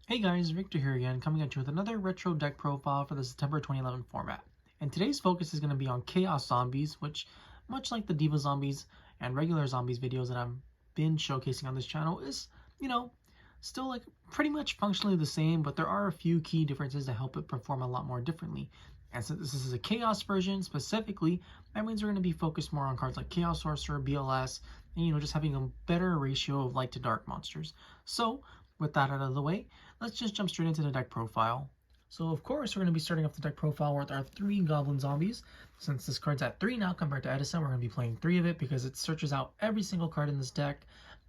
Hey guys, Victor here again, coming at you with another retro deck profile for the September 2011 format. And today's focus is going to be on Chaos Zombies, which, much like the Diva Zombies and regular Zombies videos that I've been showcasing on this channel, is, still like pretty much functionally the same, but there are a few key differences that help it perform a lot more differently. And since this is a Chaos version specifically, that means we're going to be focused more on cards like Chaos Sorcerer, BLS, and just having a better ratio of light to dark monsters. So, with that out of the way, let's just jump straight into the deck profile. So of course we're going to be starting off the deck profile with our 3 Goblin Zombies. Since this card's at 3 now compared to Edison, we're going to be playing 3 of it because it searches out every single card in this deck,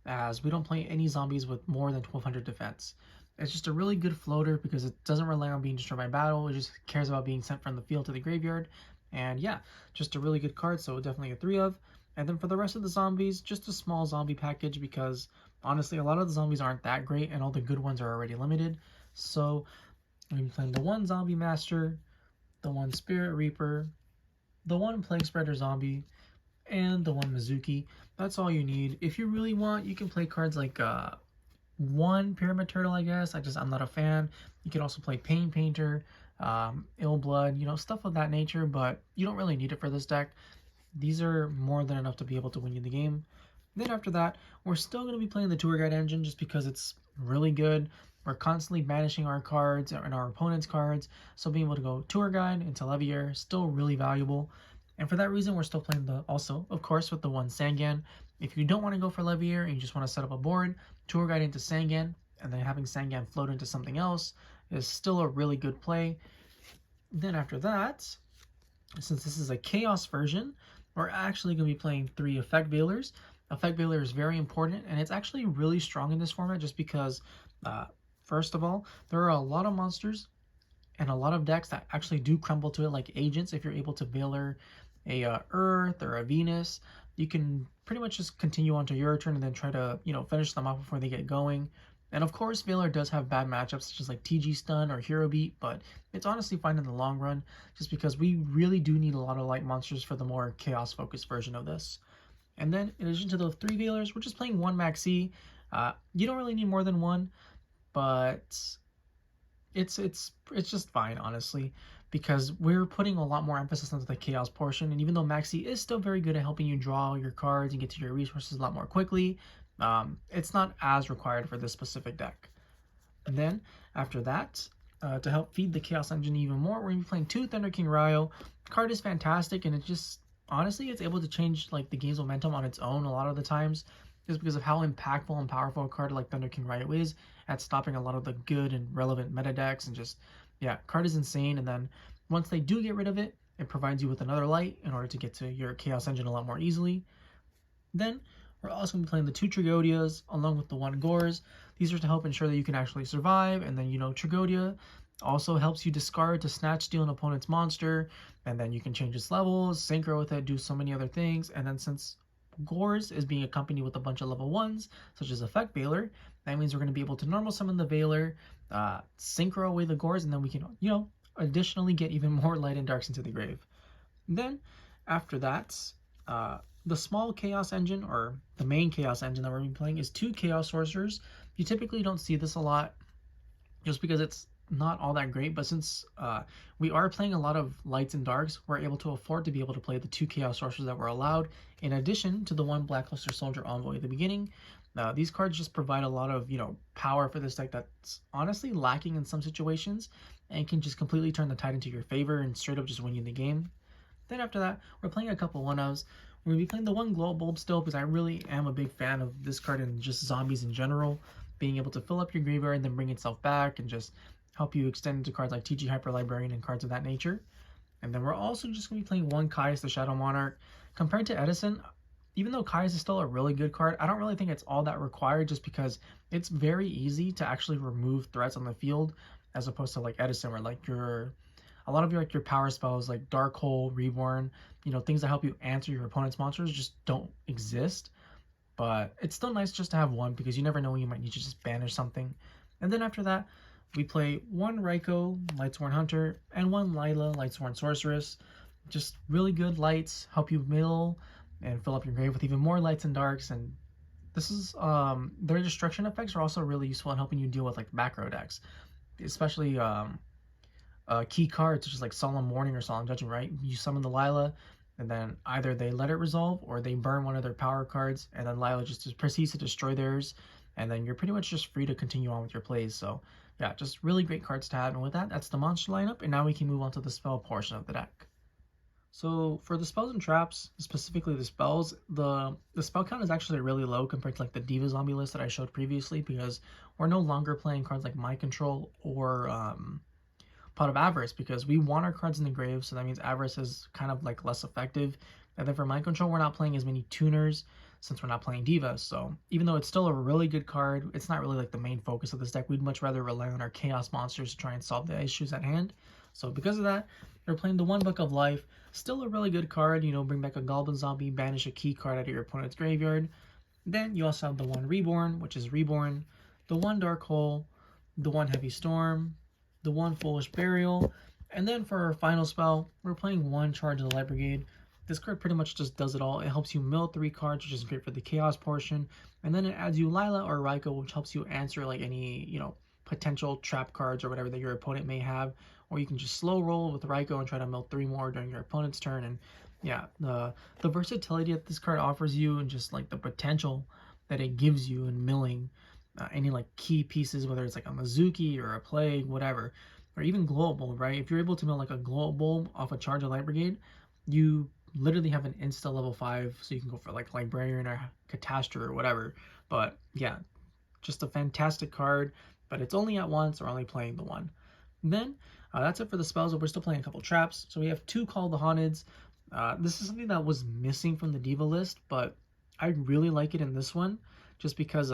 as we don't play any zombies with more than 1200 defense. It's just a really good floater because it doesn't rely on being destroyed by battle, it just cares about being sent from the field to the graveyard. And yeah, just a really good card, so definitely a 3 of. And then for the rest of the zombies, just a small zombie package because honestly, a lot of the zombies aren't that great and all the good ones are already limited. So I'm going to be playing the 1 Zombie Master, the 1 Spirit Reaper, the 1 Plague Spreader Zombie, and the 1 Mizuki. That's all you need. If you really want, you can play cards like 1 Pyramid Turtle, I guess. I'm not a fan. You can also play Pain Painter, Ill Blood, stuff of that nature, but you don't really need it for this deck. These are more than enough to be able to win you the game. Then after that, we're still going to be playing the Tour Guide engine just because it's really good. We're constantly banishing our cards and our opponent's cards, so being able to go Tour Guide into Levier is still really valuable. And for that reason, we're still playing also, of course, with the 1 Sangan. If you don't want to go for Levier and you just want to set up a board, Tour Guide into Sangan, and then having Sangan float into something else is still a really good play. Then after that, since this is a Chaos version, we're actually going to be playing 3 Effect Veilers. Effect Veiler is very important, and it's actually really strong in this format just because, first of all, there are a lot of monsters and a lot of decks that actually do crumble to it, like Agents. If you're able to Veiler a Earth or a Venus, you can pretty much just continue on to your turn and then try to, finish them off before they get going. And of course, Veiler does have bad matchups such as like TG Stun or Hero Beat, but it's honestly fine in the long run just because we really do need a lot of light monsters for the more chaos-focused version of this. And then, in addition to those 3 Veilers, we're just playing 1 Maxi. You don't really need more than 1, but it's just fine, honestly, because we're putting a lot more emphasis on the chaos portion. And even though Maxi is still very good at helping you draw your cards and get to your resources a lot more quickly, it's not as required for this specific deck. And then, after that, to help feed the Chaos Engine even more, we're going to be playing 2 Thunder King Ryo. The card is fantastic, and it just, honestly, it's able to change like the game's momentum on its own a lot of the times, just because of how impactful and powerful a card like Thunder King Ryo is at stopping a lot of the good and relevant meta decks. And just, yeah, card is insane. And then once they do get rid of it, it provides you with another light in order to get to your Chaos Engine a lot more easily. Then we're also going to be playing the 2 Trigodias along with the 1 Gores. These are to help ensure that you can actually survive. And then, Trigodia also helps you discard to snatch steal an opponent's monster, and then you can change its levels, synchro with it, do so many other things. And then since Gores is being accompanied with a bunch of level 1s, such as Effect Veiler, that means we're going to be able to normal summon the Veiler, synchro away the Gores, and then we can, additionally get even more light and darks into the grave. And then, after that, the small Chaos Engine, or the main Chaos Engine that we're going to be playing, is 2 Chaos Sorcerers. You typically don't see this a lot, just because it's not all that great, but since we are playing a lot of lights and darks, we're able to afford to be able to play the 2 Chaos Sorcerers that were allowed, in addition to the 1 Blackluster Soldier Envoy at the beginning. These cards just provide a lot of, power for this deck that's honestly lacking in some situations, and can just completely turn the tide into your favor and straight up just win you the game. Then after that, we're playing a couple 1-ofs. We're going to be playing the 1 Glow Bulb still, because I really am a big fan of this card and just zombies in general. Being able to fill up your graveyard and then bring itself back and just help you extend into cards like TG Hyper Librarian and cards of that nature. And then we're also just going to be playing 1 Caius the Shadow Monarch. Compared to Edison, even though Caius is still a really good card, I don't really think it's all that required, just because it's very easy to actually remove threats on the field, as opposed to like Edison, where like a lot of your power spells like Dark Hole, Reborn, things that help you answer your opponent's monsters just don't exist. But it's still nice just to have 1, because you never know when you might need to just banish something. And then after that, we play 1 Raikou, Lightsworn Hunter, and 1 Lila, Lightsworn Sorceress. Just really good lights, help you mill and fill up your grave with even more lights and darks, and This is their destruction effects are also really useful in helping you deal with like macro decks, especially key cards such as like Solemn Warning or Solemn Judgment, right? You summon the Lila, and then either they let it resolve or they burn one of their power cards, and then Lila just proceeds to destroy theirs, and then you're pretty much just free to continue on with your plays. So yeah, just really great cards to have. And with that, that's the monster lineup, and now we can move on to the spell portion of the deck. So for the spells and traps, specifically the spells, the spell count is actually really low compared to like the Diva Zombie list that I showed previously, because we're no longer playing cards like Mind Control or Pot of Avarice, because we want our cards in the grave, so that means Avarice is kind of like less effective. And then for Mind Control, we're not playing as many tuners since we're not playing Divas. So even though it's still a really good card, it's not really like the main focus of this deck. We'd much rather rely on our Chaos monsters to try and solve the issues at hand. So because of that, we're playing the One Book of Life. Still a really good card, you know, bring back a Goblin Zombie, banish a key card out of your opponent's graveyard. Then you also have the one Reborn, which is Reborn, the one Dark Hole, the one Heavy Storm, the one Foolish Burial, and then for our final spell, we're playing one Charge of the Light Brigade. This card pretty much just does it all. It helps you mill 3 cards, which is great for the Chaos portion, and then it adds you Lila or Raikou, which helps you answer like any, you know, potential trap cards or whatever that your opponent may have, or you can just slow roll with Raikou and try to mill 3 more during your opponent's turn. And yeah, the versatility that this card offers you and just like the potential that it gives you in milling any like key pieces, whether it's like a Mizuki or a Plague, whatever, or even Global, right? If you're able to mill like a Global off a Charge of Light Brigade, you literally have an insta level 5, so you can go for like Librarian or Catastrophe or whatever. But yeah, just a fantastic card, but it's only at once, or only playing the one. And then that's it for the spells, but we're still playing a couple traps. So we have 2 Call the Haunteds. This is something that was missing from the Diva list, but I really like it in this one, just because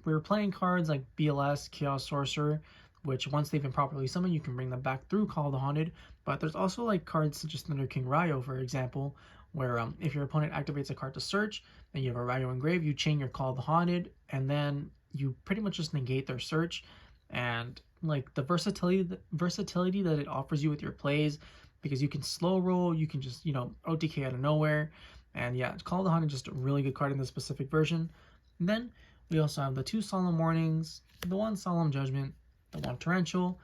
we were playing cards like BLS, Chaos Sorcerer, which once they've been properly summoned, you can bring them back through Call the Haunted. But there's also like cards such as Thunder King Ryo, for example, where if your opponent activates a card to search, and you have a Ryo engraved, you chain your Call the Haunted, and then you pretty much just negate their search. And like the versatility that it offers you with your plays, because you can slow roll, you can just, you know, OTK out of nowhere. And yeah, Call the Haunted, just a really good card in this specific version. And then we also have the 2 Solemn Warnings, the 1 Solemn Judgment, the 1 Torrential,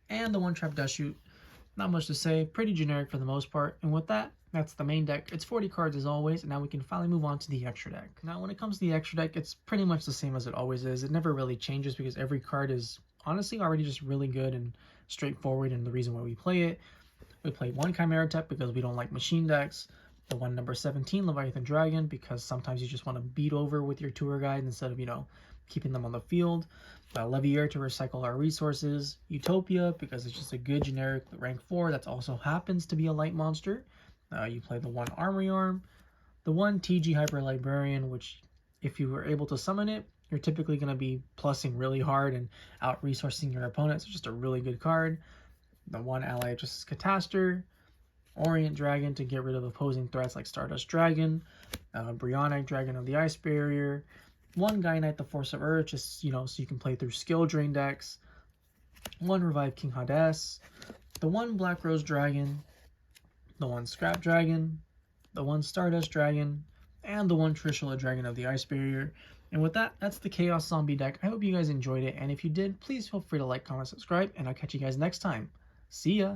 and the 1 Trap Dust Shoot. Not much to say, pretty generic for the most part. And with that, that's the main deck. It's 40 cards as always, and now we can finally move on to the extra deck. Now when it comes to the extra deck, it's pretty much the same as it always is. It never really changes because every card is honestly already just really good and straightforward, and the reason why we play it. We play 1 Chimera Tech because we don't like machine decks, the 1 number 17 Leviathan Dragon because sometimes you just want to beat over with your tour guide instead of, you know, keeping them on the field, Levier to recycle our resources, Utopia because it's just a good generic rank 4 that also happens to be a light monster. You play the 1 Armory Arm, the 1 TG Hyper Librarian, which if you were able to summon it, you're typically going to be plussing really hard and out-resourcing your opponent, so just a really good card. The 1 Allied Justice Cataster, Orient Dragon to get rid of opposing threats like Stardust Dragon, Bryonic Dragon of the Ice Barrier, 1 Guy Knight the Force of Earth, just, you know, so you can play through skill drain decks, 1 Revive King Hades, the 1 Black Rose Dragon, the 1 Scrap Dragon, the 1 Stardust Dragon, and the 1 Trishula Dragon of the Ice Barrier. And with that, that's the Chaos Zombie deck. I hope you guys enjoyed it, and if you did, please feel free to like, comment, subscribe, and I'll catch you guys next time. See ya!